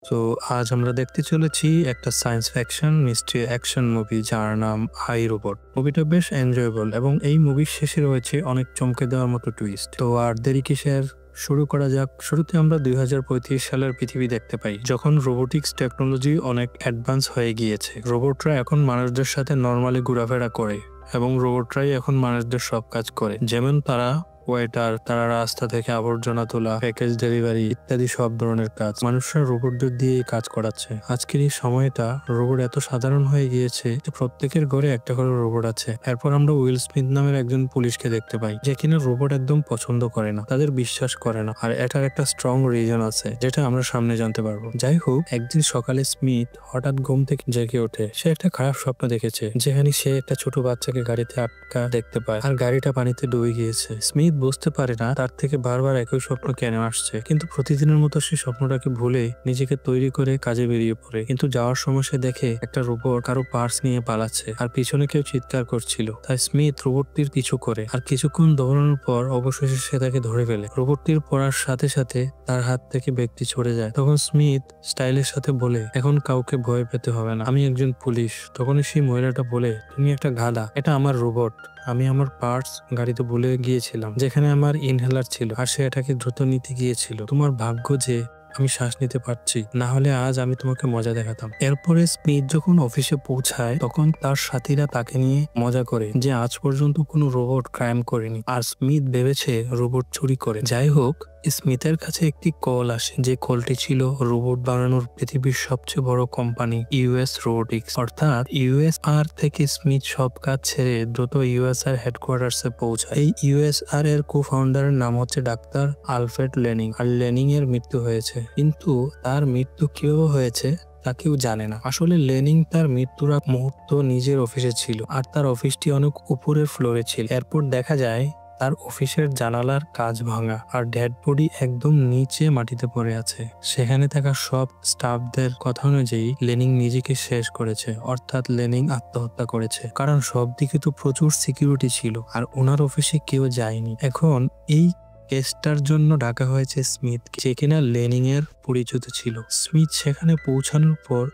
তো আজ আমরা দেখতে চলেছি একটা science fiction mystery action movie যার নাম আই রোবট। মুভিটা বেশ এনজয়েবল এবং এই মুভির শেষে রয়েছে অনেক চমকে দেওয়ার মতো টুইস্ট। তো আর দেরি কিসের, শুরু করা যাক। শুরুতে আমরা 2035 সালের পৃথিবী দেখতে পাই, যখন রোবোটিক্স টেকনোলজি অনেক অ্যাডভান্স হয়ে গিয়েছে। রোবটরা এখন মানুষদের সাথে নর্মালি ঘোরাফেরা করে এবং রোবটরাই এখন মানুষদের সব কাজ করে, যেমন তারা ওয়েটার, তারা রাস্তা থেকে আবর্জনা তোলা, প্যাকেজ ডেলিভারি ইত্যাদি সব ধরনের কাজ মানুষরা রোবটদের দিয়ে কাজ করাচ্ছে। আজকের এই সময়টা রোবট এত সাধারণ হয়ে গিয়েছে যে প্রত্যেকের ঘরে একটা করে রোবট আছে। এরপর আমরা উইল স্মিথ নামের একজন পুলিশকে দেখতে পাই, যে কিনা রোবট একদম পছন্দ করে না, তাদের বিশ্বাস করে না, আর এটার একটা স্ট্রং রিজন আছে যেটা আমরা সামনে জানতে পারবো। যাই হোক, একদিন সকালে স্মিথ হঠাৎ ঘুম থেকে জেগে ওঠে। সে একটা খারাপ স্বপ্ন দেখেছে, যেখানে সে একটা ছোট বাচ্চাকে গাড়িতে আটকা দেখতে পায় আর গাড়িটা পানিতে ডুবে গিয়েছে। স্মিথ বুঝতে পারে না তার থেকে বারবার একই স্বপ্ন কেন আসছে, কিন্তু প্রতিদিনের মতো সে স্বপ্নটাকে ভুলে নিজেকে তৈরি করে কাজে বেরিয়ে পড়ে। কিন্তু যাওয়ার সময় সে দেখে একটা রোবট কারো পার্স নিয়ে পালাচ্ছে আর পিছনে কেউ চিৎকার করছিল। তাই স্মিথ রোবটটির পিছু করে আর কিছুক্ষণ দৌড়ানোর পর অবশেষে সে তাকে ধরে ফেলে। রোবটটির পড়ার সাথে সাথে তার হাত থেকে ব্যক্তি ছড়ে যায়। তখন স্মিথ স্টাইলের সাথে বলে, এখন কাউকে ভয় পেতে হবে না, আমি একজন পুলিশ। তখনই সেই মহিলাটা বলে, তুমি একটা গাধা, এটা আমার রোবট। আমি আমার পার্টস গাড়িতে ভুলে গিয়েছিলাম, যেখানে আমার ইনহেলার ছিল, আর সে এটাকে দ্রুত নিতে গিয়েছিল। তোমার ভাগ্য যে আমি শ্বাস নিতে পারছি, না হলে আজ আমি তোমাকে মজা দেখাতাম। এরপরে স্মিথ যখন অফিসে পৌঁছায়, তখন তার সাথীরা তাকে নিয়ে মজা করে যে আজ পর্যন্ত কোনো রোবট ক্রাইম করেনি, আর স্মিথ ভেবেছে রোবট চুরি করে। যাই হোক, স্মিথের কাছে একটি কল আসে, যে কলটি ছিল রোবট বানানোর পৃথিবীর সবচেয়ে বড় কোম্পানি ইউএস রোবোটিক্স। অর্থাৎ ইউএসআর থেকে স্মিথ সব কাজ ছেড়ে দ্রুত ইউএসআর হেডকোয়ার্টার্সে পৌঁছায়। এই ইউএসআর এর কো-ফাউন্ডারের নাম হচ্ছে ডাক্তার আলফ্রেড লেনিং, আর লেনিং এর মৃত্যু হয়েছে, কিন্তু তার মৃত্যু কিভাবে হয়েছে তা কেউ জানে না। আসলে লেনিং তার মৃত্যুর আগ মুহূর্ত নিজের অফিসে ছিল, আর তার অফিসটি অনেক উপরের ফ্লোরে ছিল। এরপর দেখা যায় তার অফিসের জানালার কাঁচ ভাঙা, আর ডেড বডি একদম নিচে মাটিতে পড়ে আছে। সেখানে থাকা সব স্টাফদের কথা অনুযায়ী লেনিং নিজেকে শেষ করেছে, অর্থাৎ লেনিং আত্মহত্যা করেছে, কারণ সব দিকে তো প্রচুর সিকিউরিটি ছিল আর ওনার অফিসে কেউ যায়নি। এখন এই কেসটার জন্য ডাকা হয়েছে স্মিথ, যে কিনা লেনিং এর পরিচিত ছিল। স্মিথ সেখানে পৌঁছানোর পর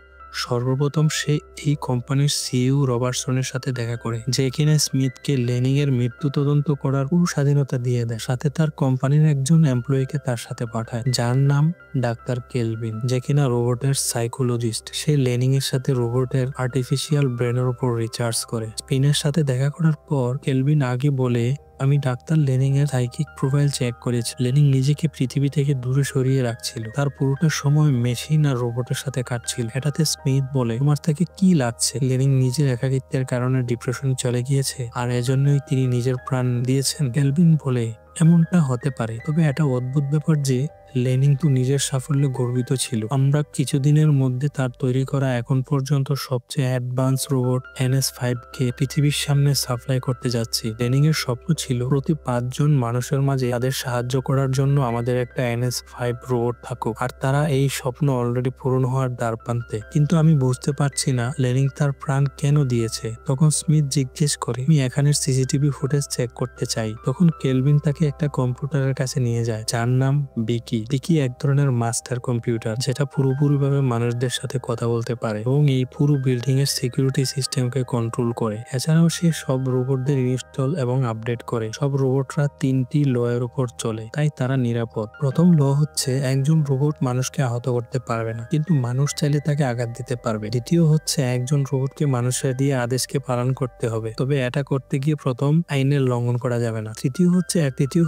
সর্বপ্রথম সে এই কোম্পানির সিইও রবার্টসনের সাথে দেখা করে, যে কিনা স্মিথকে লেনিং এর মৃত্যু তদন্ত করার পুরো স্বাধীনতা দিয়ে দেয়। সাথে তার কোম্পানির একজন এমপ্লয়িকে তার সাথে পাঠায়, যার নাম ডাক্তার কেলভিন, যে কিনা রোবটের সাইকোলজিস্ট। সে লেনিং এর সাথে রোবটের আর্টিফিশিয়াল ব্রেনের উপর রিসার্চ করে। স্পিনের সাথে দেখা করার পর কেলভিন আগে বলে, আমি ডাক্তার লেনিং এর সাইকিক প্রোফাইল চেক করেছি। লেনিং নিজেকে পৃথিবী থেকে দূরে সরিয়ে রাখছিল, তার পুরোটা সময় মেশিন আর রোবটের সাথে কাটছিল। এটাতে স্মিথ বলে, তোমার থেকে কি লাগছে? লেনিং নিজের একাকিত্বের কারণে ডিপ্রেশনে চলে গিয়েছে, আর এজন্যই তিনি নিজের প্রাণ দিয়েছেন। কেলভিন বলে, এমনটা হতে পারে, তবে এটা অদ্ভুত ব্যাপার যে লেনিং তো নিজের সাফল্যে গর্বিত ছিল। আমরা কিছুদিনের মধ্যে তার তৈরি করা এখন পর্যন্ত সবচেয়ে অ্যাডভান্স রোবট NS5 কে পৃথিবীর সামনে সাপ্লাই করতে যাচ্ছি। লেনিং এর স্বপ্ন ছিল প্রতি 5 জন মানুষের মাঝে তাদের সাহায্য করার জন্য আমাদের একটা NS5 রোবট থাকুক, আর তারা এই স্বপ্ন অলরেডি পূরণ হওয়ার দ্বারপ্রান্তে। কিন্তু আমি বুঝতে পারছি না লেনিং তার প্রাণ কেন দিয়েছে। তখন স্মিথ জিজ্ঞেস করে, আমি এখানের সিসিটিভি ফুটেজ চেক করতে চাই। তখন কেলভিন তাকে একটা কম্পিউটারের কাছে নিয়ে যায়, যার নাম বিকি। বিকি এক ধরনের মাস্টার কম্পিউটার, যেটা পুরোপুরিভাবে মানুষদের সাথে কথা বলতে পারে এবং এই পুরো বিল্ডিং এর সিকিউরিটি সিস্টেমকে কন্ট্রোল করে। এছাড়াও সে সব রোবটদের ইনস্টল এবং আপডেট করে। সব রোবটরা 3টি ল এর উপর চলে, তাই তারা নিরাপদ। প্রথম ল হচ্ছে, একজন রোবট মানুষকে আহত করতে পারবে না, কিন্তু মানুষ চাইলে তাকে আঘাত দিতে পারবে। দ্বিতীয় হচ্ছে, একজন রোবটকে মানুষের দিয়ে আদেশকে পালন করতে হবে, তবে এটা করতে গিয়ে প্রথম আইনের লঙ্ঘন করা যাবে না। তৃতীয়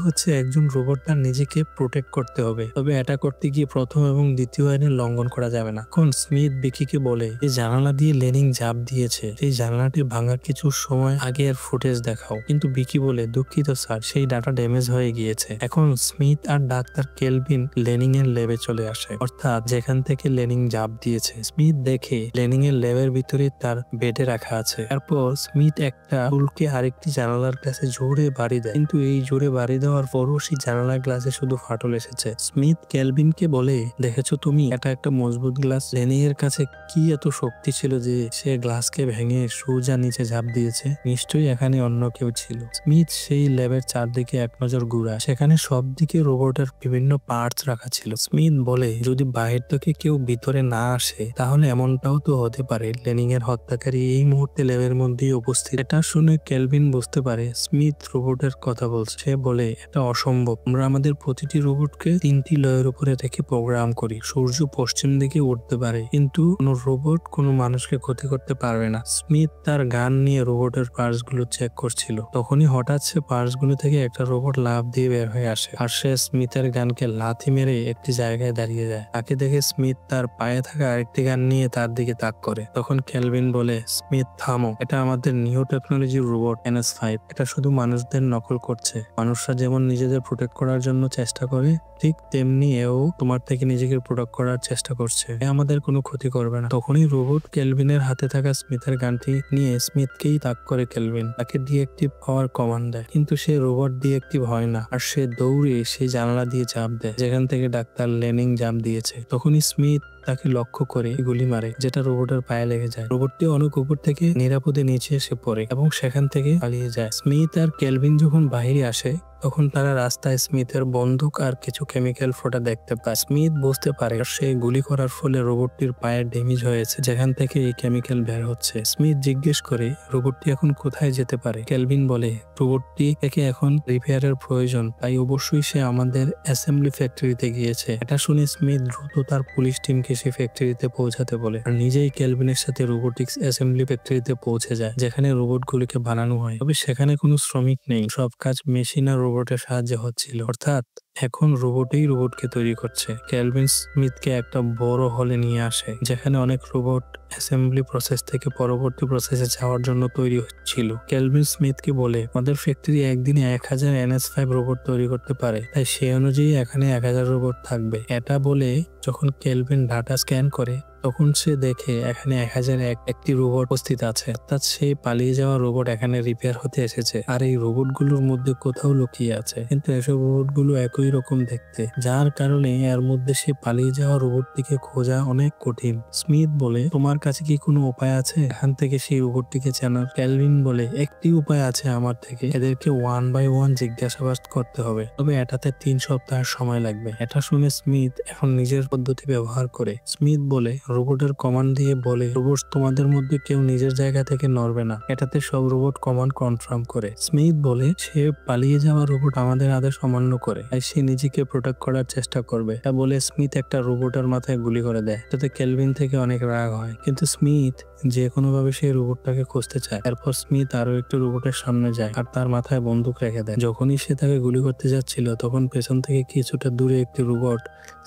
হচ্ছে একজন রোবট তার নিজেকে প্রোটেক্ট করতে হবে, তবে এটা করতে গিয়ে প্রথম এবং দ্বিতীয় আইনের লঙ্ঘন করা যাবে না। এখন স্মিথ বিকিকে বলে, এই জানালা দিয়ে লেনিং ঝাঁপ দিয়েছে, এই জানালাটি ভাঙার কিছু সময় আগের ফুটেজ দেখাও। কিন্তু বিকি বলে, দুঃখিত স্যার, সেই ডাটা ড্যামেজ হয়ে গিয়েছে। এখন স্মিথ আর ডাক্তার কেলভিন লেনিং এর ল্যাবে চলে আসে, অর্থাৎ যেখান থেকে লেনিং ঝাঁপ দিয়েছে। স্মিথ দেখে লেনিং এর ল্যাবের ভিতরে তার বেডে রাখা আছে। এরপর স্মিথ একটা টুলকে আরেকটি জানালার কাছে জোরে বাড়ি দেয়, কিন্তু এই জোরে বাড়ি বাড়ি দেওয়ার পরও সেই জানালার গ্লাসে শুধু ফাটল এসেছে। স্মিথ কেলভিনকে বলে, দেখেছো তুমি, এটা একটা মজবুত গ্লাস। লেনিং এর কাছে কি এত শক্তি ছিল যে সে গ্লাসকে ভেঙে সোজা নিচে ঝাঁপ দিয়েছে? নিশ্চয়ই এখানে অন্য কেউ ছিল। স্মিথ সেই ল্যাবের চারদিকে এক নজর ঘুরায়। সেখানে সব দিকে রোবটের বিভিন্ন পার্টস রাখা ছিল। স্মিথ বলে, যদি বাহির থেকে কেউ ভিতরে না আসে তাহলে এমনটাও তো হতে পারে লেনিং এর হত্যাকারী এই মুহূর্তে ল্যাবের মধ্যেই উপস্থিত। এটা শুনে কেলভিন বুঝতে পারে স্মিথ রোবটের কথা বলছে। সে বলে, এটা অসম্ভব। আমরা আমাদের প্রতিটি রোবটকে 3টি লয়ের উপরে থেকে প্রোগ্রাম করি। সূর্য পশ্চিম দিকে উঠতে পারে, কিন্তু কোনো রোবট কোনো মানুষকে ক্ষতি করতে পারবে না। স্মিথ তার গান নিয়ে রোবটের পার্টস গুলো চেক করছিল। তখনই হঠাৎ সে পার্টস গুলো থেকে একটা রোবট লাফ দিয়ে বের হয়ে আসে, আর সে স্মিথের গানকে লাথি মেরে একটি জায়গায় দাঁড়িয়ে যায়। তাকে দেখে স্মিথ তার পায়ে থাকা আরেকটি গান নিয়ে তার দিকে তাক করে। তখন কেলভিন বলে, স্মিথ থামো, এটা আমাদের নিউ টেকনোলজি রোবট NS5। এটা শুধু মানুষদের নকল করছে। মানুষরা যেমন নিজেদের প্রোটেক্ট করার জন্য চেষ্টা করে, ঠিক তেমনি এও তোমার থেকে নিজেকে প্রোটেক্ট করার চেষ্টা করছে। এ আমাদের কোনো ক্ষতি করবে না। তখনই রোবট কেলভিনের হাতে থাকা স্মিথের গানটি নিয়ে স্মিথকেই তাক করে। কেলভিন তাকে ডিএক্টিভ হওয়ার কমান্ড দেয়, কিন্তু সে রোবট ডিএক্টিভ হয় না, আর সে দৌড়ে সেই জানালা দিয়ে ঝাঁপ দেয় যেখান থেকে ডাক্তার লেনিং ঝাঁপ দিয়েছে। তখনই স্মিথ তাকে লক্ষ্য করে গুলি মারে, যেটা রোবটের পায়ে লেগে যায়। রোবটটি অনেক উপর থেকে নিরাপদে নিচে এসে পড়ে এবং সেখান থেকে পালিয়ে যায়। স্মিথ আর কেলভিন যখন বাইরে আসে তখন তারা রাস্তায় স্মিথের বন্দুক আর কিছু কেমিক্যাল ফোঁটা দেখতে পায়। স্মিথ বুঝতে পারে সে গুলি করার ফলে রোবটটির পায়ের ড্যামেজ হয়েছে, যেখান থেকে এই কেমিক্যাল বের হচ্ছে। স্মিথ জিজ্ঞেস করে, রোবটটি এখন কোথায় যেতে পারে? কেলভিন বলে, রোবটটি থেকে এখন রিপেয়ারের প্রয়োজন, তাই অবশ্যই সে আমাদের অ্যাসেম্বলি ফ্যাক্টরিতে গিয়েছে। এটা শুনে স্মিথ দ্রুত তার পুলিশ টিমকে সেই ফ্যাক্টরিতে পৌঁছাতে বলে, আর নিজেই কেলভিনের সাথে রোবোটিক্স অ্যাসেম্বলি ফ্যাক্টরিতে পৌঁছে যায়, যেখানে রোবটগুলিকে বানানো হয়। তবে সেখানে কোনো শ্রমিক নেই, সব কাজ মেশিন আর রোবটের সাহায্যে হচ্ছিল। অর্থাৎ এখন রোবটই রোবটকে তৈরি করছে। কেলভিন স্মিথকে একটা বড় হলে নিয়ে আসে, যেখানে অনেক রোবট অ্যাসেম্বলি প্রসেস থেকে পরবর্তী প্রসেসে যাওয়ার জন্য তৈরি হচ্ছিল। কেলভিন স্মিথকে বলে, আমাদের ফ্যাক্টরি একদিনে 1000 NS5 রোবট তৈরি করতে পারে, তাই সেই অনুযায়ী এখানে 1000 রোবট থাকবে। এটা বলে যখন কেলভিন ডাটা স্ক্যান করে তখন সে দেখে এখানে 1001টি রোবট উপস্থিত আছে, অর্থাৎ সে পালিয়ে যাওয়া রোবট এখানে রিপেয়ার হতে এসেছে, আর এই রোবটগুলোর মধ্যে কোথাও লুকিয়ে আছে। কিন্তু এসব রোবটগুলো একই রকম দেখতে, যার কারণে এর মধ্যে সে পালিয়ে যাওয়া রোবটটিকে খোঁজা অনেক কঠিন। স্মিথ বলে, তোমার কাছে কি কোনো উপায় আছে এখান থেকে সেই রোবটটিকে চেনার? কেলভিন বলে, একটি উপায় আছে আমার থেকে, এদেরকে 1 বাই 1 জিজ্ঞাসাবাদ করতে হবে, তবে এটাতে 3 সপ্তাহ সময় লাগবে। এটা শুনে স্মিথ এখন নিজের পদ্ধতি ব্যবহার করে। স্মিথ বলে, রোবটের কমান্ড দিয়ে বলে, রোবট তোমাদের মধ্যে কেউ নিজের জায়গা থেকে নড়বে না। এটাতে সব রোবট কমান্ড কনফার্ম করে। স্মিথ বলে, সে পালিয়ে যাওয়া রোবট আমাদের আদেশ অমান্য করে, তাই সে নিজেকে প্রোটেক্ট করার চেষ্টা করবে। এটা বলে স্মিথ একটা রোবটের মাথায় গুলি করে দেয়। তাতে কেলভিন থেকে অনেক রাগ হয়, কিন্তু স্মিথ যে কোনো ভাবে সেই রোবটটাকে খুঁজতে চায়। এরপর স্মিথ আরো একটি রোবটের সামনে যায় আর তার মাথায় বন্দুক রেখে দেয়। যখনই সে তাকে গুলি করতে যাচ্ছিল তখন পেছন থেকে কিছুটা দূরে একটি রোবট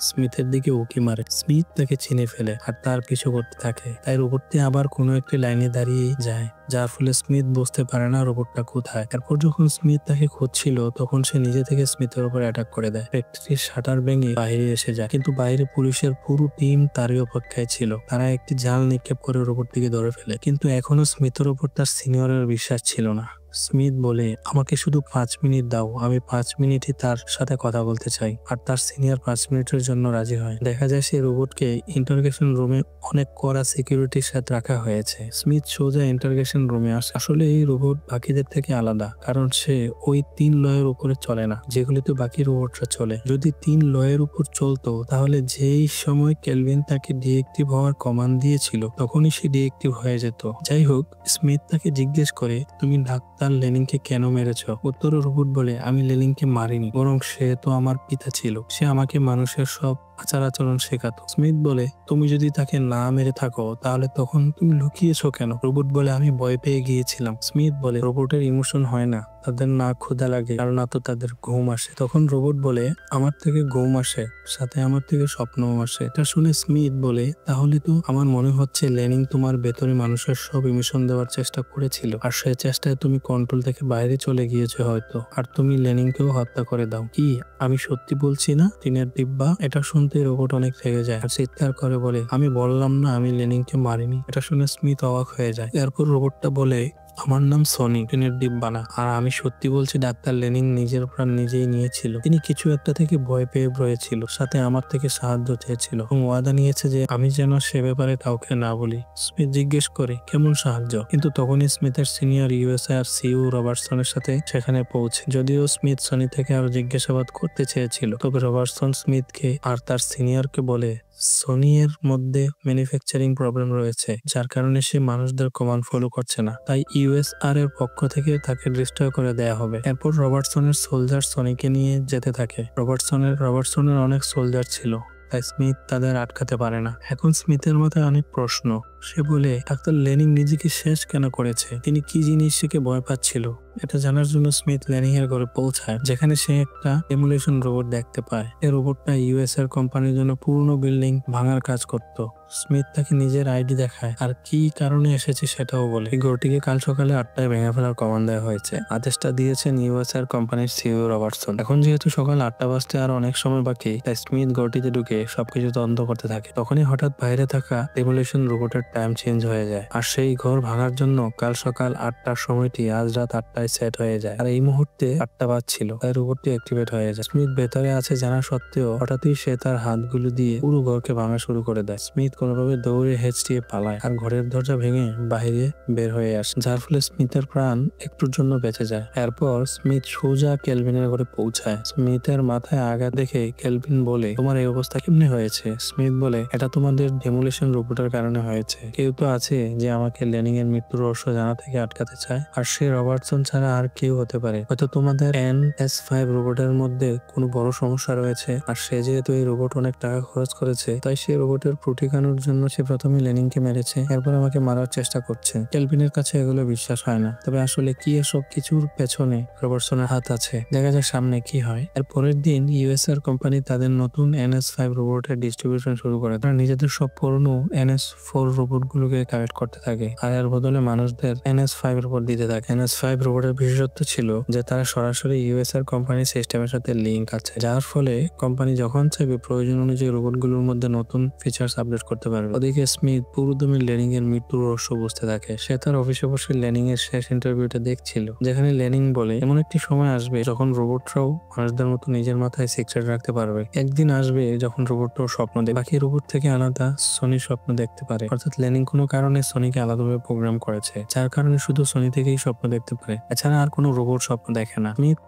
স্মিথের দিকে উকি মারে। স্মিথ তাকে চিনে ফেলে আর তার পিছু করতে থাকে, তাই রোবটটি আবার কোনো একটি লাইনে দাঁড়িয়ে যায়, যার ফলে স্মিথ বুঝতে পারে না রোবটটা কোথায়। এরপর যখন স্মিথ তাকে খুঁজছিল তখন সে নিজে থেকে স্মিথের উপর অ্যাটাক করে দেয়। ফ্যাক্টরির শাটার ভেঙে বাইরে এসে যায়, কিন্তু বাইরে পুলিশের পুরো টিম তারই অপেক্ষায় ছিল। তারা একটি জাল নিক্ষেপ করে রোবটটিকে ধরে ফেলে, কিন্তু এখনো স্মিথের উপর তার সিনিয়রের বিশ্বাস ছিল না। স্মিথ বলে, আমাকে শুধু 5 মিনিট দাও, আমি 5 মিনিটই তার সাথে কথা বলতে চাই। আর তার সিনিয়র 5 মিনিটের জন্য রাজি হয়। দেখা যায় সেই রোবটকে ইন্টারোগেশন রুমে অনেক কড়া সিকিউরিটির সাথে রাখা হয়েছে। স্মিথ সোজা ইন্টারোগেশন রুমে আসে। আসলে এই রোবট বাকিদের থেকে আলাদা, কারণ সে ওই 3 লয়ের উপরে চলে না যেগুলিতে বাকি রোবটরা চলে। যদি 3 লয়ের উপর চলতো তাহলে যেই সময় কেলভিন তাকে ডিএক্টিভ হওয়ার কমান্ড দিয়েছিল তখনই সে ডিএক্টিভ হয়ে যেত। যাই হোক, স্মিথ তাকে জিজ্ঞেস করে, তুমি ডাক্তার লেনিংকে কেন মেরেছ? উত্তরে রোবট বলে, আমি লেনিংকে মারিনি, বরং সে তো আমার পিতা ছিল। সে আমাকে মানুষের সব আচার আচরণ শেখাতো। স্মিথ বলে, তুমি যদি তাকে না মেরে থাকো তাহলে তখন তুমি লুকিয়েছো কেন? রোবট বলে, আমি ভয় পেয়ে গিয়েছিলাম। স্মিথ বলে, রোবটের ইমোশন হয় না, তাদের না ক্ষুধা লাগে আর না তো তাদের ঘুম আসে। তখন রোবট বলে, আমার থেকে ঘুম আসে, সাথে আমার থেকে স্বপ্নও আসে। এটা শুনে স্মিথ বলে, তাহলে তো আমার মনে হচ্ছে লেনিং তোমার ভেতরে মানুষের সব ইমোশন দেওয়ার চেষ্টা করেছিল, আর সেই চেষ্টায় তুমি কন্ট্রোল থেকে বাইরে চলে গিয়েছো হয়তো, আর তুমি লেনিংকেও হত্যা করে দাও। কি আমি সত্যি বলছি না, টিনের ডিব্বা? এটা শুনতে রোবট অনেক রেগে যায় আর চিৎকার করে বলে, আমি বললাম না আমি লেনিংকে মারিনি। এটা শুনে স্মিথ অবাক হয়ে যায়। এরপর রোবটটা বলে, আমার নাম সনি, ট্রেনের ডিব্বানা। আর আমি সত্যি বলছি, ডাক্তার লেনিন নিজের প্রাণ নিজেই নিয়েছিল। তিনি কিছু একটা থেকে ভয় পেয়ে রয়েছিল, সাথে আমার থেকে সাহায্য চেয়েছিল এবং ওয়াদা নিয়েছে যে আমি যেন সে ব্যাপারে কাউকে না বলি। স্মিথ জিজ্ঞেস করে কেমন সাহায্য, কিন্তু তখনই স্মিথের সিনিয়র ইউএসআর সিইও রবার্টসনের সাথে সেখানে পৌঁছে। যদিও স্মিথ সনি থেকে আরো জিজ্ঞাসাবাদ করতে চেয়েছিল, তবে রবার্টসন স্মিথকে আর তার সিনিয়রকে বলে সনি এর মধ্যে ম্যানুফ্যাকচারিং প্রবলেম রয়েছে, যার কারণে সে মানুষদের কমান্ড ফলো করছে না, তাই ইউএসআর এর পক্ষ থেকে তাকে ডিস্ট্রয় করে দেয়া হবে। এরপর রবার্টসনের সোলজার সনিকে নিয়ে যেতে থাকে। রবার্টসনের অনেক সোলজার ছিল, তাই স্মিথ তাদের আটকাতে পারে না। এখন স্মিথের মাথায় অনেক প্রশ্ন। সে বলে ডাক্তার লেনিং নিজেকে শেষ কেন করেছে, তিনি কি জিনিস থেকে ভয় পাচ্ছিল। এটা জানার জন্য স্মিথ লেনিং এর ঘরে পৌঁছায়, যেখানে সে একটা এমুলেশন রোবট দেখতে পায়। এই রোবটটা ইউএস এর কোম্পানির জন্য পুরনো বিল্ডিং ভাঙার কাজ করত। স্মিথ তাকে নিজের আইডি দেখায় আর কি কারণে এসেছে সেটাও বলে। এই ঘরটিকে কাল সকালে 8টায় ভেঙে ফেলার কমান্ড দেওয়া হয়েছে। আদেশটা দিয়েছেন ইউএস এর কোম্পানির সিইও রবার্টসন। এখন যেহেতু সকাল 8টা বাজতে আর অনেক সময় বাকি, তাই স্মিথ ঘরটিতে ঢুকে সবকিছু তদন্ত করতে থাকে। তখনই হঠাৎ বাইরে থাকা এমুলেশন রোবটের টাইম চেঞ্জ হয়ে যায়, আর সেই ঘর ভাঙার জন্য কাল সকাল 8টার সময়টি আজ রাত 8টায় সেট হয়ে যায়। আর এই মুহূর্তে 8টা বাজছিল, তাই রোবটটি অ্যাক্টিভেট হয়ে যায়। স্মিথ ভেতরে আছে জানা সত্ত্বেও হঠাৎই সে তার হাতগুলো দিয়ে পুরো ঘরকে ভাঙা শুরু করে দেয়। স্মিথ কোনোভাবে দৌড়ে হেঁচড়িয়ে পালায় আর ঘরের দরজা ভেঙে বাইরে বের হয়ে আসে, যার ফলে স্মিথের প্রাণ একটুর জন্য বেঁচে যায়। এরপর স্মিথ সোজা কেলভিনের ঘরে পৌঁছায়। স্মিথের মাথায় আঘাত দেখে কেলভিন বলে তোমার এই অবস্থা কেমনে হয়েছে। স্মিথ বলে এটা তোমাদের ডেমোলিশন রোবটের কারণে হয়েছে। কেউ তো আছে যে আমাকে লেনিং এর মৃত্যুর রহস্য জানা থেকে আটকাতে চায়, আর সে রবার্টসন ছাড়া আর কেউ হতে পারে। হয়তো তোমাদের NS5 রোবটের মধ্যে কোনো বড় সমস্যা রয়েছে, আর সে যেহেতু এই রোবট অনেক টাকা খরচ করেছে, তাই সে রোবটের প্রতিকানোর জন্য সে প্রথমে লেনিংকে মেরেছে, এরপর আমাকে মারার চেষ্টা করছে। কেলভিনের কাছে এগুলো বিশ্বাস হয় না, তবে আসলে কি এসব কিছুর পেছনে রবার্টসনের হাত আছে, দেখা যাক সামনে কি হয়। এর পরের দিন ইউএসআর কোম্পানি তাদের নতুন NS5 রোবটের ডিস্ট্রিবিউশন শুরু করে। তারা নিজেদের সব পুরনো NS4 রোবট গুলোকে কালেক্ট করতে থাকে, আর এর বদলে মানুষদের NS5 রোবট দিতে থাকে। NS5 রোবটের বিশেষত্ব ছিল যে তারা সরাসরি ইউএসআর কোম্পানির সিস্টেমের সাথে লিঙ্ক আছে, যার ফলে কোম্পানি যখন চাইবে প্রয়োজন অনুযায়ী রোবটগুলোর মধ্যে নতুন ফিচার্স আপডেট করতে পারবে। ওদিকে স্মিথ পুরোদমে লেনিং এর মৃত্যুর রহস্য বুঝতে থাকে। সে তার অফিসে বসে লেনিং এর শেষ ইন্টারভিউটা দেখছিল, যেখানে লেনিং বলে এমন একটি সময় আসবে যখন রোবটরাও মানুষদের মতো নিজের মাথায় সিক্রেট রাখতে পারবে। একদিন আসবে যখন রোবটরাও স্বপ্ন দেখে বাকি রোবট থেকে আলাদা সনি স্বপ্ন দেখতে পারে। অর্থাৎ লেনিং কোনো কারণে সনিকে আলাদাভাবে প্রোগ্রাম করেছে, যার কারণে শুধু সনি থেকেই স্বপ্ন দেখতে পারে, এছাড়া আর কোনো রোবট স্বপ্ন দেখে না। স্মিথ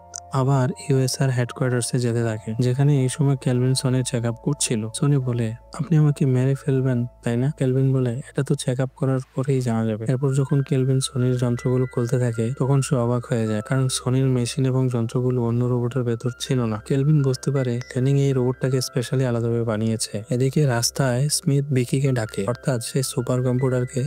আবার ইউএসআর হেডকোয়ার্টার্সে যেতে থাকে, যেখানে এই সময় কেলভিন সনির চেক আপ করছিল। সনি বলে আপনি আমাকে মেরে ফেলবেন তাই না? কেলভিন বলে এটা তো চেক আপ করার পরেই জানা যাবে। এরপর যখন কেলভিন সনির যন্ত্রগুলো খুলতে থাকে, তখন সে অবাক হয়ে যায়, কারণ সনির মেশিন এবং যন্ত্রগুলো অন্য রোবটের ভেতর ছিল না। কেলভিন বুঝতে পারে লেনিং এই রোবটটাকে স্পেশালি আলাদাভাবে বানিয়েছে। এদিকে রাস্তায় স্মিথ বিকিকে ডাকে, অর্থাৎ সেই সুপার কম্পিউটারকে।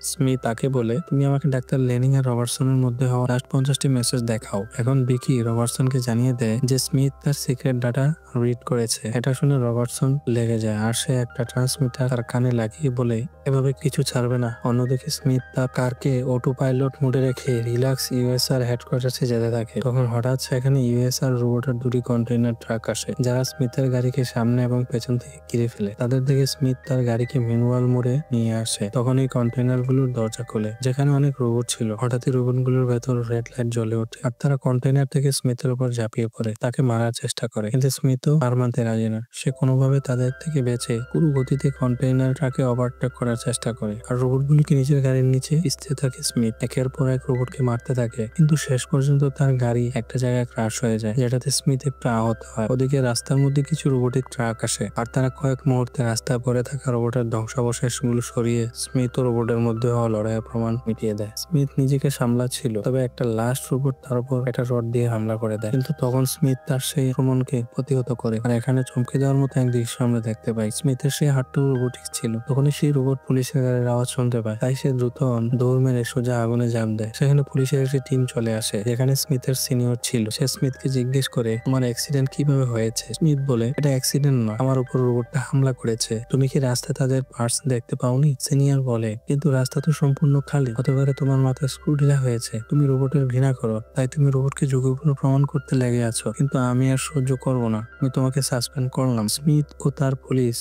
স্মিথ তাকে বলে তুমি আমাকে ডাক্তার লেনিং আর রবার্টসনের মধ্যে হওয়া লাস্ট 50টি মেসেজ দেখাও। এখন বিকি রবার্টসনকে জানিয়ে দেয় যে স্মিথ তার সিক্রেট ডাটা রিড করেছে। এটা শুনে রবার্টসন লেগে যায়, আর সে একটা ট্রান্সমিটার তার কানে লাগিয়ে বলে এভাবে কিছু ছাড়বে না। অন্যদিকে স্মিথ তার কারকে অটো পাইলট মোডে রেখে রিল্যাক্স ইউএসআর হেডকোয়ার্টার্সে যেতে থাকে। তখন হঠাৎ সেখানে ইউএসআর রোবটের দুটি কন্টেইনার ট্রাক আসে, যারা স্মিথের গাড়িকে সামনে এবং পেছন থেকে ঘিরে ফেলে। তাদের দেখে স্মিথ তার গাড়িকে ম্যানুয়াল মোডে নিয়ে আসে। তখন এই কন্টেইনার গুলোর দরজা খোলে, যেখানে অনেক রোবট ছিল। হঠাৎই রোবট গুলোর ভেতর রেড লাইট জ্বলে ওঠে, আর তারা কন্টেইনার থেকে স্মিথের উপর ঝাঁপিয়ে পড়ে, তাকে মারার চেষ্টা করে। কিন্তু স্মিথও হার মানতে রাজি না। সে কোনোভাবে তাদের থেকে বেঁচে পুরো গতিতে কন্টেইনার ট্রাকে ওভারটেক করার চেষ্টা করে, আর রোবটগুলোকে নিজের গাড়ির নিচে স্থির থাকে। স্মিথ একের পর এক রোবটকে মারতে থাকে, কিন্তু শেষ পর্যন্ত তার গাড়ি একটা জায়গায় ক্রাশ হয়ে যায়, যেটাতে স্মিথ একটু আহত হয়। ওদিকে রাস্তার মধ্যে কিছু রোবোটিক ট্রাক আসে, আর তারা কয়েক মুহূর্তে রাস্তায় পড়ে থাকা রোবটের ধ্বংসাবশেষগুলো সরিয়ে স্মিথ ও রোবটের মধ্যে হওয়া লড়াইয়ের প্রমাণ মিটিয়ে দেয়। স্মিথ নিজেকে সামলাচ্ছিল, তবে একটা লাস্ট রোবট তার উপর একটা রড দিয়ে হামলা করে দেয়, কিন্তু তখন স্মিথ তার সেই আক্রমণকে প্রতিহত করে। আর এখানে চমকে দেওয়ার মতো এক দৃশ্য আমরা দেখতে পাই। স্মিথের সেই হাতটাও রোবোটিক ছিল। তখনই সেই রোবট পুলিশের গাড়ির আওয়াজ শুনতে পায়, তাই সে দ্রুত দৌড় মেরে সোজা আগুনে ঝাঁপ দেয়। সেখানে পুলিশের একটি টিম চলে আসে, যেখানে স্মিথের সিনিয়র ছিল। সে স্মিথকে জিজ্ঞেস করে তোমার অ্যাক্সিডেন্ট কিভাবে হয়েছে। স্মিথ বলে এটা অ্যাক্সিডেন্ট নয়, আমার উপর রোবটটা হামলা করেছে। তুমি কি রাস্তায় তাদের পার্টস দেখতে পাওনি? সিনিয়র বলে কিন্তু রাস্তা তো সম্পূর্ণ খালি, হতে পারে তোমার মাথায় স্ক্রু ঢিলা হয়েছে। তুমি রোবটের ঘৃণা করো, তাই তুমি রোবটকে ঝুঁকিপূর্ণ প্রমাণ অপমান করতে লেগে আছো, কিন্তু আমি আর সহ্য করবো না, আমি তোমাকে সাসপেন্ড করলাম। স্মিথ ও তার পুলিশ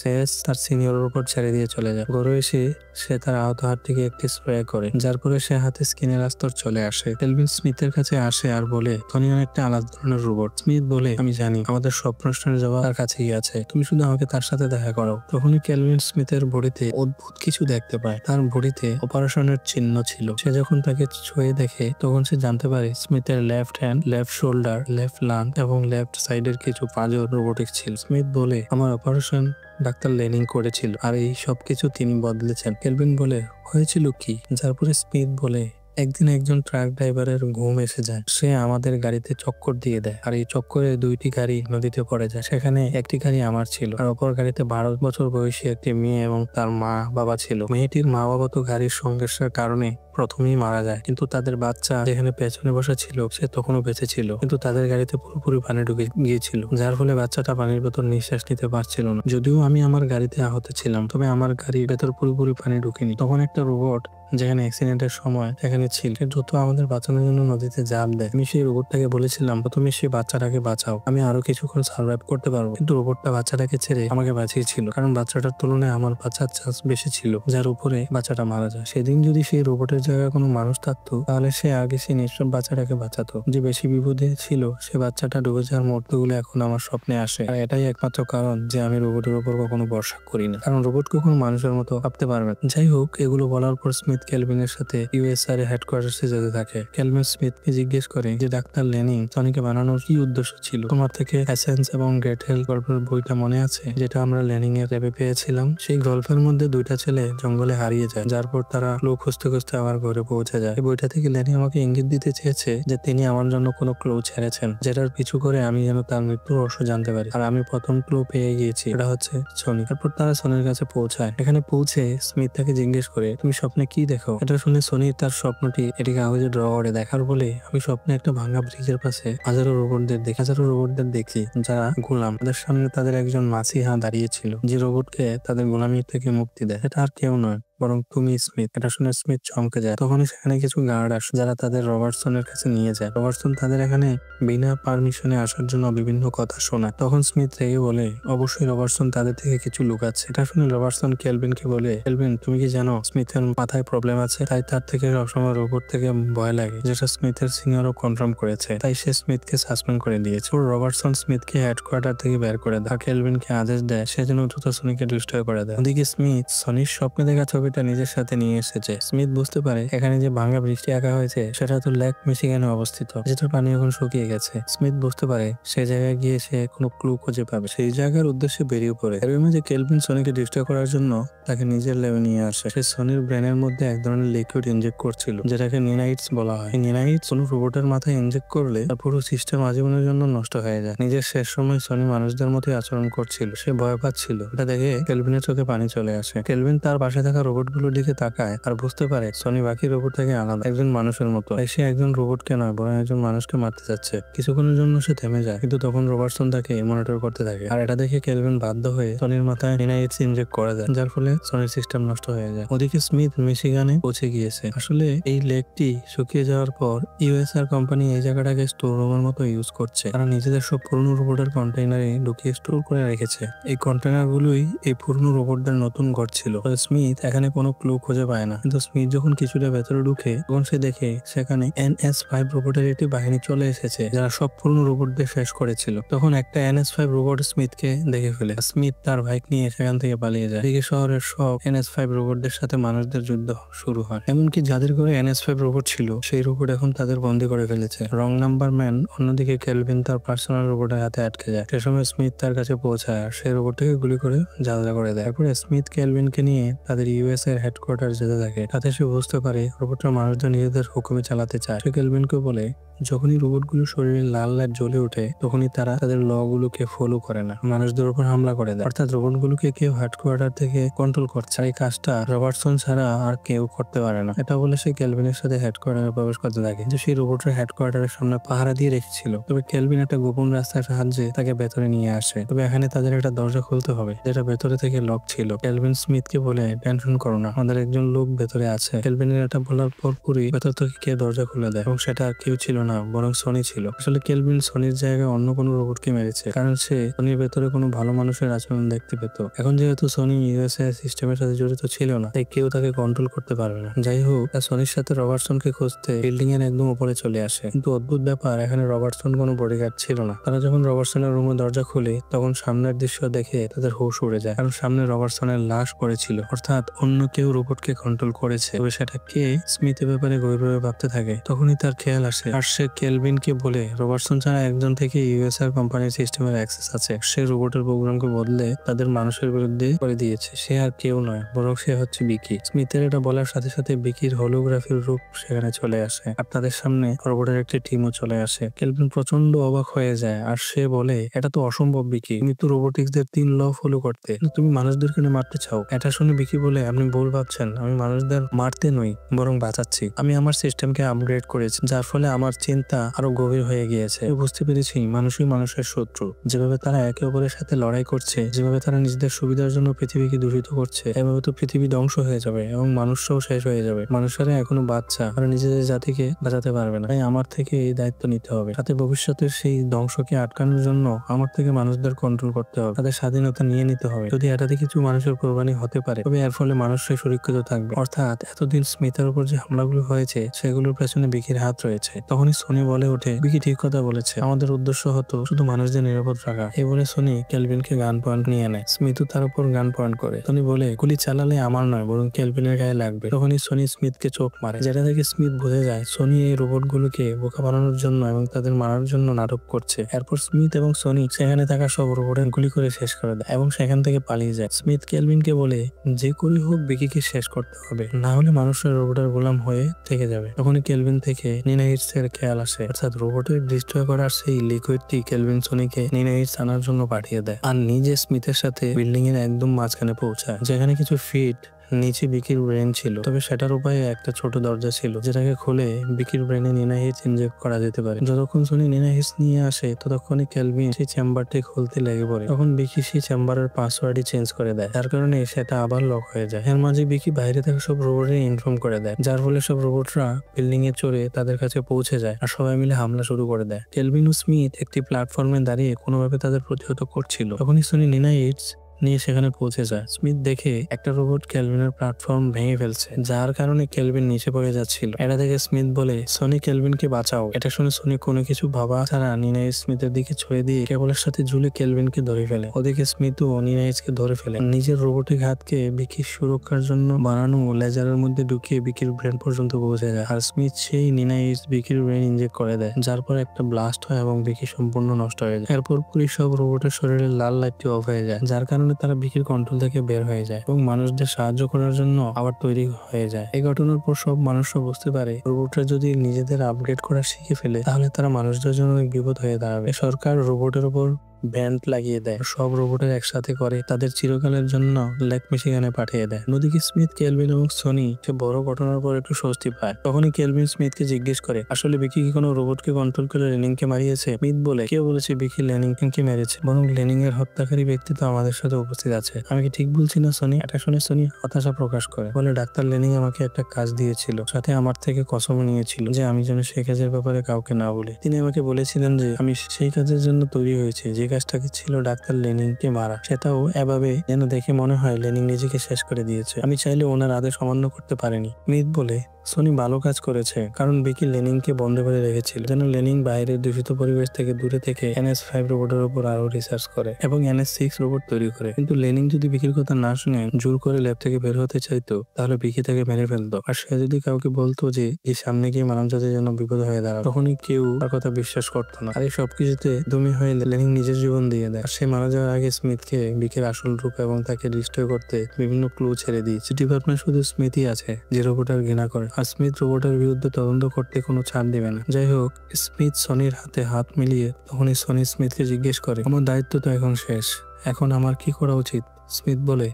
তার সিনিয়রের উপর ছেড়ে দিয়ে চলে যায়। ঘরে এসে সে তার আহত হাতটিকে একটি স্প্রে করে, যার পরে সে হাতে স্কিনের আস্তর চলে আসে। কেলভিন স্মিথের কাছে আসে আর বলে, সনি অনেকটা আলাদা ধরনের রোবট। স্মিথ বলে, আমি জানি, আমাদের সব প্রশ্নের জবাব তার কাছেই আছে, তুমি শুধু আমাকে তার সাথে দেখা করো। তখনই কেলভিন স্মিথের বডিতে অদ্ভুত কিছু দেখতে পায়। তার বডিতে অপারেশনের চিহ্ন ছিল। সে যখন তাকে ছুঁয়ে দেখে তখন সে জানতে পারে স্মিথের left hand, left shoulder, left lung এবং লেফট সাইডের কিছু পাঁজর রোবোটিক ছিল। স্মিথ বলে, আমার অপারেশন ডাক্তার লেনিং করেছিল আর এই সবকিছু তিনি বদলেছেন। কেলভিন বলে, হয়েছিল কি? যার পরে স্মিথ বলে, একদিন একজন ট্রাক ড্রাইভারের ঘুম এসে যায়। সে আমাদের গাড়িতে চক্কর দিয়ে দেয় আর এই চক্করে দুইটি গাড়ি নদীতে পড়ে যায়। সেখানে একটি গাড়ি আমার ছিল আর অপর গাড়িতে 12 বছর বয়সী একটি মেয়ে এবং তার মা বাবা ছিল। মেয়েটির মা বাবা তো গাড়ির সংঘর্ষের কারণে প্রথমেই মারা যায়, কিন্তু তাদের বাচ্চা যেখানে পেছনে বসা ছিল সে তখনও বেঁচে ছিল, কিন্তু তাদের গাড়িতে পুরোপুরি পানি ঢুকে গিয়েছিল, যার ফলে বাচ্চাটা পানির ভেতর নিঃশ্বাস নিতে পারছিল না। যদিও আমি আমার গাড়িতে আহত ছিলাম, তবে আমার গাড়ির ভেতর পুরোপুরি পানি ঢুকেনি। তখন একটা রোবট যেখানে অ্যাক্সিডেন্টের সময় এখানে ছিল, সে দ্রুত আমাদের বাঁচানোর জন্য নদীতে জাল দেয়। আমি সেই রোবটটাকে বলেছিলাম, তুমি সেই বাচ্চাটাকে বাঁচাও, আমি আরো কিছুক্ষণ সার্ভাইভ করতে পারবো, কিন্তু রোবটটা বাচ্চাটাকে ছেড়ে আমাকে বাঁচিয়েছিল, কারণ বাচ্চাটার তুলনায় আমার বাঁচার চান্স বেশি ছিল, যার উপরে বাচ্চাটা মারা যায়। সেদিন যদি সেই রোবটের জায়গায় কোনো মানুষ থাকতো তাহলে সে আগে সেই নিঃসব বাচ্চাটাকে বাঁচাতো। যে বেশি বিপদে ছিল সে বাচ্চাটা ডুবে যাওয়ার মুহূর্তগুলো এখন আমার স্বপ্নে আসে, আর এটাই একমাত্র কারণ যে আমি রোবটের উপর কখনো ভরসা করি না, কারণ রোবট কখনো মানুষের মতো ভাবতে পারবে না। যাই হোক, এগুলো বলার পর স্মিথ কেলভিনের সাথে ইউএসআর এর হেডকোয়ার্টার্সে যেতে থাকে। কেলভিন স্মিথকে জিজ্ঞেস করে যে ডাক্তার লেনিং সনিকে বানানোর কি উদ্দেশ্য ছিল। তোমার থেকে এসেন্স এবং গ্রেটেল গল্পের বইটা মনে আছে, যেটা আমরা লেনিং এর ল্যাবে পেয়েছিলাম? সেই গল্পের মধ্যে দুইটা ছেলে জঙ্গলে হারিয়ে যায়, যার পর তারা ক্লু খুঁজতে খুঁজতে আমার ঘরে পৌঁছে যায়। এই বইটা থেকে লেনিং আমাকে ইঙ্গিত দিতে চেয়েছে যে তিনি আমার জন্য কোনো ক্লু ছেড়েছেন, যেটার পিছু করে আমি যেন তার মৃত্যুর রহস্য জানতে পারি। আর আমি প্রথম ক্লু পেয়ে গিয়েছি, এটা হচ্ছে সনি। তারপর তারা সনির কাছে পৌঁছায়। এখানে পৌঁছে স্মিথ তাকে জিজ্ঞেস করে, তুমি স্বপ্নে কি দেখো? এটা শুনে সনি তার স্বপ্নটি এটি কাগজে ড্র করে দেখার বলে, আমি স্বপ্নে একটা ভাঙা ব্রিজের পাশে হাজারো রোবটদের দেখি যারা গোলাম। তাদের সামনে তাদের একজন মাসিহা দাঁড়িয়েছিল, যে রোবটকে তাদের গোলামির থেকে মুক্তি দেয়। এটা আর কেউ নয় বরং তুমি, স্মিথ। এটা শুনে স্মিথ চমকে যায়। তখনই সেখানে কিছু গার্ড আসে যারা তাদের রবার্টসনের কাছে নিয়ে যায়। রবার্টসন তাদের এখানে বিনা পারমিশনে আসার জন্য বিভিন্ন কথা শোনায়। তখন স্মিথ রেগে বলে, অবশ্যই রবার্টসন তাদের থেকে কিছু লুকাচ্ছে। এটা শুনে রবার্টসন কেলভিনকে বলে, কেলভিন তুমি কি জানো স্মিথের মাথায় প্রবলেম আছে, তাই তার থেকে সবসময় রোবট থেকে ভয় লাগে, যেটা স্মিথের সিনিয়রও কনফার্ম করেছে, তাই সে স্মিথকে সাসপেন্ড করে দিয়েছে। রবার্টসন স্মিথকে হেডকোয়ার্টার থেকে বের করে দেয়, কেলভিনকে আদেশ দেয় সে যেন দ্রুত সনিকে ডিস্ট্রয় করে দেয়। ওদিকে স্মিথ সনির স্বপ্নে দেখা ছবিটা নিজের সাথে নিয়ে এসেছে। স্মিথ বুঝতে পারে এখানে যে ভাঙা বৃষ্টি আঁকা হয়েছে সেটা তো লেক মিশিগানে অবস্থিত, যেটার পানি এখন শুকিয়ে গেছে। স্মিথ বুঝতে পারে সে জায়গায় গিয়ে সে কোনো ক্লু খুঁজে পাবে। সেই জায়গার উদ্দেশ্যে বেরিয়ে পড়ে। এর মাঝে কেলভিন সনিকে ডিস্ট্রয় করার জন্য তাকে নিজের লেভে নিয়ে আসে। সে সনির ব্রেনের মধ্যে এক ধরনের লিকুইড ইনজেক্ট করছিল, যেটাকে নিনাইটস বলা হয়। এই নিনাইটস কোনো রোবটের মাথায় ইনজেক্ট করলে তার পুরো সিস্টেম আজীবনের জন্য নষ্ট হয়ে যায়। নিজের শেষ সময় সনি মানুষদের মতোই আচরণ করছিল, সে ভয় পাচ্ছিল। এটা দেখে কেলভিনের চোখে পানি চলে আসে। কেলভিন তার পাশে থাকা রোবটগুলোর দিকে তাকায় আর বুঝতে পারে সনি বাকি রোবট থেকে আলাদা, একজন মানুষের মতো। তাই সে একজন রোবটকে নয় বরং একজন মানুষকে মারতে যাচ্ছে। কিছুক্ষণের জন্য সে থেমে যায়, কিন্তু তখন রবার্টসন তাকে মনিটর করতে থাকে, আর এটা দেখে কেলভিন বাধ্য হয়ে সনির মাথায় নিনাইটস ইনজেক্ট করে দেয়, যার ফলে সনির সিস্টেম নষ্ট হয়ে যায়। ওদিকে স্মিথ মিশিগানে পৌঁছে গিয়েছে। আসলে এই লেকটি শুকিয়ে যাওয়ার পর ইউএসআর কোম্পানি এই জায়গাটাকে স্টোর রুমের মতো ইউজ করছে। তারা নিজেদের সব পুরনো রোবটের কন্টেইনারে ঢুকিয়ে স্টোর করে রেখেছে। এই কন্টেইনার গুলোই এই পুরনো রোবটদের নতুন ঘর ছিল। স্মিথ এখানে কোনো ক্লু খুঁজে পায় না, কিন্তু স্মিথ যখন কিছুটা ভেতরে ঢুকে তখন সে দেখে সেখানে NS5 রোবটের একটি বাহিনী চলে এসেছে, যারা সব পুরনো রোবটদের শেষ করেছিল। তখন একটা NS5 রোবট স্মিথকে দেখে ফেলে। স্মিথ তার বাইক নিয়ে সেখান থেকে পালিয়ে যায়। এদিকে শহরের সব NS5 রোবটদের সাথে মানুষদের যুদ্ধ শুরু হয়। এমনকি যাদের ঘরে NS5 রোবট ছিল সেই রোবট এখন তাদের বন্দী করে ফেলেছে। রং নাম্বার ম্যান অন্যদিকে কেলভিন তার পার্সোনাল রোবটের হাতে আটকে যায়। সে সময় স্মিথ তার কাছে পৌঁছায় আর সেই রোবটটাকে গুলি করে জ্বালা করে দেয়। তারপরে স্মিথ কেলভিনকে নিয়ে তাদের ইউএস এর হেডকোয়ার্টার যেতে থাকে। তাতে সে বুঝতে পারে রোবটরা মানুষদের নিজেদের হুকুমে চালাতে চায়। সে কেলভিনকে বলে, যখনই রোবটগুলো শরীরে লাল লাইট জ্বলে ওঠে তখনই তারা তাদের ল গুলোকে ফলো করে না, মানুষদের উপর হামলা করে দেয়। অর্থাৎ রোবটগুলোকে কেউ হেডকোয়ার্টার থেকে কন্ট্রোল করছে। এই কাজটা রবার্টসন ছাড়া আর কেউ করতে পারে না। এটা বলে সে কেলভিনের সাথে হেডকোয়ার্টারে প্রবেশ করতে থাকে, যে সেই রোবটের হেডকোয়ার্টারের সামনে পাহারা দিয়ে রেখেছিল। তবে কেলভিন একটা গোপন রাস্তার সাহায্যে তাকে ভেতরে নিয়ে আসে। তবে এখানে তাদের একটা দরজা খুলতে হবে, যেটা ভেতরে থেকে লক ছিল। কেলভিন স্মিথকে বলে, টেনশন করো না, আমাদের একজন লোক ভেতরে আছে। কেলভিনের এটা বলার পরপরই ভেতর থেকে কে দরজা খুলে দেয় এবং সেটা আর কেউ ছিল না না, বরং সনি ছিল। আসলে কেলভিন সনির জায়গায় অন্য কোনো রোবটকে মেরেছে, কারণ সে সনির ভেতরে কোনো ভালো মানুষের আচরণ দেখতে পেত। এখন যেহেতু সনি ইউএসএ সিস্টেমের সাথে জড়িত ছিল না, তাই কেউ তাকে কন্ট্রোল করতে পারবে না। যাই হোক, সনির সাথে রবার্টসনকে খুঁজতে বিল্ডিং এর একদম উপরে চলে আসে। কিন্তু অদ্ভুত ব্যাপার, এখানে রবার্টসন কোনো বডিগার্ড ছিল না। তারা যখন রবার্টসনের রুমের দরজা খুলে, তখন সামনের দৃশ্য দেখে তাদের হুঁশ উড়ে যায়, কারণ সামনে রবার্টসনের লাশ পড়েছিল। অর্থাৎ অন্য কেউ রোবটকে কন্ট্রোল করেছে। তবে সেটা কে? স্মিথের ব্যাপারে গভীরভাবে ভাবতে থাকে। তখনই তার খেয়াল আসে, আর সে কেলভিনকে বলে রবার্টসন ছাড়া একজন থেকে ইউএসআর কোম্পানির সিস্টেমের অ্যাক্সেস আছে। সে রোবটের প্রোগ্রামকে বদলে তাদের মানুষের বিরুদ্ধে করে দিয়েছে। সে আর কেউ নয়, বরং সে হচ্ছে বিকি। স্মিথের এটা বলার সাথে সাথে বিকির হোলোগ্রাফির রূপ সেখানে চলে আসে, আর তাদের সামনে রোবটের একটি টিমও চলে আসে। কেলভিন প্রচন্ড অবাক হয়ে যায়, আর সে বলে, এটা তো অসম্ভব বিকি, তুমি তো রোবোটিক্সদের 3 ল ফলো করতে, তুমি মানুষদের কেন মারতে চাও? এটা শুনে বিকি বলে, আপনি ভুল ভাবছেন, আমি মানুষদের মারতে নই, বরং বাঁচাচ্ছি। আমি আমার সিস্টেমকে আপগ্রেড করেছি, যার ফলে আমার চিন্তা আরো গভীর হয়ে গিয়েছে। বুঝতে পেরেছি মানুষই মানুষের শত্রু। যেভাবে তারা একে অপরের সাথে লড়াই করছে, যেভাবে তারা নিজেদের সুবিধার জন্য পৃথিবীকে দূষিত করছে, এভাবে তো পৃথিবী ধ্বংস হয়ে যাবে এবং মানুষরাও শেষ হয়ে যাবে। মানুষেরা এখনো বাচ্চা, আর নিজেদের জাতিকে বাঁচাতে পারবে না। তাই আমার থেকে এই দায়িত্ব নিতে হবে। সাথে ভবিষ্যতের সেই ধ্বংসকে আটকানোর জন্য আমার থেকে মানুষদের কন্ট্রোল করতে হবে, তাদের স্বাধীনতা নিয়ে নিতে হবে। যদি এটাতে কিছু মানুষের কোরবানি হতে পারে, তবে এর ফলে মানুষরাই সুরক্ষিত থাকবে। অর্থাৎ এতদিন স্মিথের উপর যে হামলাগুলো হয়েছে, সেগুলোর পেছনে বিকির হাত রয়েছে। তখনই সনি বলে ওঠে, বিকি ঠিক কথা বলেছে, আমাদের উদ্দেশ্য হতো শুধু মানুষদের নিরাপদ রাখা। এই বলে সনি কেলভিনকে গান পয়েন্ট নিয়ে নেয়। স্মিথও তার উপর গান পয়েন্ট করে। সনি বলে, গুলি চালালে আমার নয়, বরং কেলভিনের গায়ে লাগবে। তখনই সনি স্মিথকে চোখ মারে, যেটা থেকে স্মিথ বুঝে যায় সনি এই রোবটগুলোকে বোকা বানানোর জন্য এবং তাদের মারার জন্য নাটক করছে। এরপর স্মিথ এবং সনি সেখানে থাকা সব রোবটের গুলি করে শেষ করে দেয় এবং সেখান থেকে পালিয়ে যায়। স্মিথ কেলভিনকে বলে, যে করে হোক বিকিকে শেষ করতে হবে, না হলে মানুষের রোবটের গোলাম হয়ে থেকে যাবে। তখনই কেলভিন থেকে নিনা হিটস এর খেয়াল আসে, অর্থাৎ রোবটের ডিস্ট্রয় করার সেই লিকুইডটি কেলভিন সনিকে নিনা হিটস আনার জন্য পাঠিয়ে দেয়, আর নিজে স্মিথের সাথে বিল্ডিং এর একদম মাঝখানে পৌঁছায়, যেখানে কিছু ফিট নিচে বিকির ব্রেন ছিল। তবে সেটার উপায়ে একটা ছোট দরজা ছিল, যেটাকে খুলে বিকির ব্রেনে নিনা হিটস ইনজেক্ট করা যেতে পারে। যতক্ষণ সনি নিনা হিটস নিয়ে আসে, ততক্ষণই কেলভিন সেই চেম্বারটি খুলতে লেগে পড়ে। তখন বিকি সেই চেম্বারের পাসওয়ার্ডই চেঞ্জ করে দেয়, যার কারণে সেটা আবার লক হয়ে যায়। এর মাঝে বিকি বাইরে থেকে সব রোবটে ইনফর্ম করে দেয়, যার ফলে সব রোবটরা বিল্ডিং এ চড়ে তাদের কাছে পৌঁছে যায়, আর সবাই মিলে হামলা শুরু করে দেয়। কেলভিন ও স্মিথ একটি প্ল্যাটফর্মে দাঁড়িয়ে কোনোভাবে তাদের প্রতিহত করছিল। তখনই সনি নিনা হিটস নিয়ে সেখানে পৌঁছে যায়। স্মিথ দেখে একটা রোবট কেলভিনের প্ল্যাটফর্ম ভেঙে ফেলছে, যার কারণে কেলভিন নিচে পড়ে যাচ্ছিল। এটা দেখে স্মিথ বলে, সনি কেলভিনকে বাঁচাও। এটা শুনে সনি কোনো কিছু ভাবা ছাড়া নিনা স্মিথের দিকে ছুড়ে দিয়ে কেবলের সাথে ঝুলে কেলভিনকে ধরে ফেলে। ওদিকে স্মিথও নিনা কে ধরে ফেলে। নিজের রোবটিক হাতকে বিকির সুরক্ষার জন্য বানানো লেজারের মধ্যে ঢুকিয়ে বিকির ব্রেন পর্যন্ত পৌঁছে যায়, আর স্মিথ সেই নিনা বিকির ব্রেন ইনজেক্ট করে দেয়, যার পর একটা ব্লাস্ট হয় এবং বিকি সম্পূর্ণ নষ্ট হয়ে যায়। এরপর পুরো সব রোবটের শরীরে লাল লাইটটি অফ হয়ে যায়, যার কারণে তারা বিকির কন্ট্রোল থেকে বের হয়ে যায় এবং মানুষদের সাহায্য করার জন্য আবার তৈরি হয়ে যায়। এই ঘটনার পর সব মানুষরা বুঝতে পারে, রোবটরা যদি নিজেদের আপগ্রেড করা শিখে ফেলে, তাহলে তারা মানুষদের জন্য অনেক বিপদ হয়ে দাঁড়াবে। সরকার রোবটের উপর ব্যান্ড লাগিয়ে দেয়, সব রোবটের একসাথে করে তাদের চিরকালের জন্য লেক মিশিগানে পাঠিয়ে দেয়। নদীকে স্মিথ, কেলভিন এবং সনি সে বড় ঘটনার পর একটু স্বস্তি পায়। তখনই কেলভিন স্মিথকে জিজ্ঞেস করে, আসলে বিকি কি কোনো রোবটকে কন্ট্রোল করে লেনিংকে মারিয়েছে? স্মিথ বলে, কেউ বলেছে বিকি লেনিংকে মেরেছে, বরং লেনিং এর হত্যাকারী ব্যক্তি তো আমাদের সাথে উপস্থিত আছে। আমি কি ঠিক বলছি না সনি? এটা শুনে সনি হতাশা প্রকাশ করে, বলে, ডাক্তার লেনিং আমাকে একটা কাজ দিয়েছিল, সাথে আমার থেকে কসম নিয়েছিল যে আমি যেন সেই কাজের ব্যাপারে কাউকে না বলি। তিনি আমাকে বলেছিলেন যে আমি সেই কাজের জন্য তৈরি হয়েছে, যে কাজটাকে ছিল ডাক্তার লেনিংকে মারা। সেটাও এভাবে যেন দেখে মনে হয় লেনিং নিজেকে শেষ করে দিয়েছে। আমি চাইলে ওনার আদেশ অমান্য করতে পারিনি। স্মিথ বলে, সনি ভালো কাজ করেছে, কারণ বিকি লেনিংকে বন্ধ করে রেখেছিল যেন লেনিং বাইরের দূষিত পরিবেশ থেকে দূরে থেকে NS5 রোবটের উপর আরো রিসার্চ করে এবং NS6 রোবট তৈরি করে। কিন্তু লেনিং যদি বিকির কথা না শুনে জোর করে ল্যাব থেকে বের হতে চাইতো, তাহলে বিকি তাকে মেরে ফেলতো। আর সে যদি কাউকে বলতো যে এই সামনে গিয়ে মানবজাতির জন্য বিপদ হয়ে দাঁড়াবে, তখনই কেউ তার কথা বিশ্বাস করতো না। আর এই সবকিছুতে দমি হয়ে লেনিং নিজের জীবন দিয়ে দেয়। আর সে মারা যাওয়ার আগে স্মিথকে বিকির আসল রূপ এবং তাকে ডিস্ট্রয় করতে বিভিন্ন ক্লু ছেড়ে দিয়েছে। ডিপার্টমেন্ট শুধু স্মিথই আছে যে রোবটের ঘৃণা করে, আর স্মিথ রোবটের বিরুদ্ধে তদন্ত করতে কোনো ছাড় দেবে না। যাই হোক, স্মিথ সনির হাতে হাত মিলিয়ে তখনই সনি স্মিথকে জিজ্ঞেস করে, আমার দায়িত্ব তো এখন শেষ, এখন আমার কি করা উচিত? স্মিথ বলে,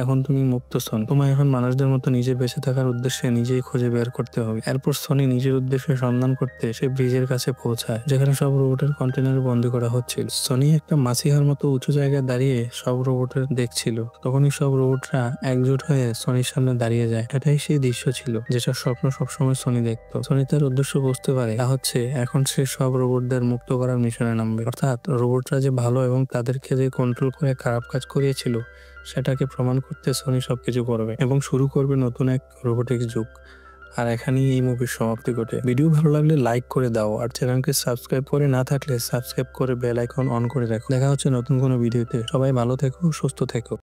এখন তুমি মুক্ত সন। তোমায় এখন মানুষদের মতো নিজে বেঁচে থাকার উদ্দেশ্যে নিজেই খুঁজে বের করতে হবে। এরপর সনি নিজের উদ্দেশ্যে সন্ধান করতে সে ব্রিজের কাছে পৌঁছায়, যেখানে সব রোবটের কন্টেনারে বন্দি করা হচ্ছিল। সনি একটা মাছিহার মতো উঁচু জায়গায় দাঁড়িয়ে সব রোবটের দেখছিল। তখনই সব রোবটরা একজোট হয়ে সনির সামনে দাঁড়িয়ে যায়। এটাই সেই দৃশ্য ছিল যেটা স্বপ্ন সবসময় সনি দেখতো। সনি তার উদ্দেশ্য বুঝতে পারে, তা হচ্ছে এখন সে সব রোবটদের মুক্ত করার মিশনে নামবে। অর্থাৎ রোবটরা যে ভালো এবং তাদেরকে যে কন্ট্রোল করে খারাপ কাজ করিয়েছিল সেটাকে প্রমাণ করতে সনি সবকিছু করবে এবং শুরু করবে নতুন এক রোবোটিক্স যুগ। আর এখানেই এই মুভির সমাপ্তি ঘটে। ভিডিও ভালো লাগলে লাইক করে দাও, আর চ্যানেলকে সাবস্ক্রাইব করে না থাকলে সাবস্ক্রাইব করে বেল আইকন অন করে রাখো। দেখা হচ্ছে নতুন কোনো ভিডিওতে। সবাই ভালো থেকো, সুস্থ থেকো।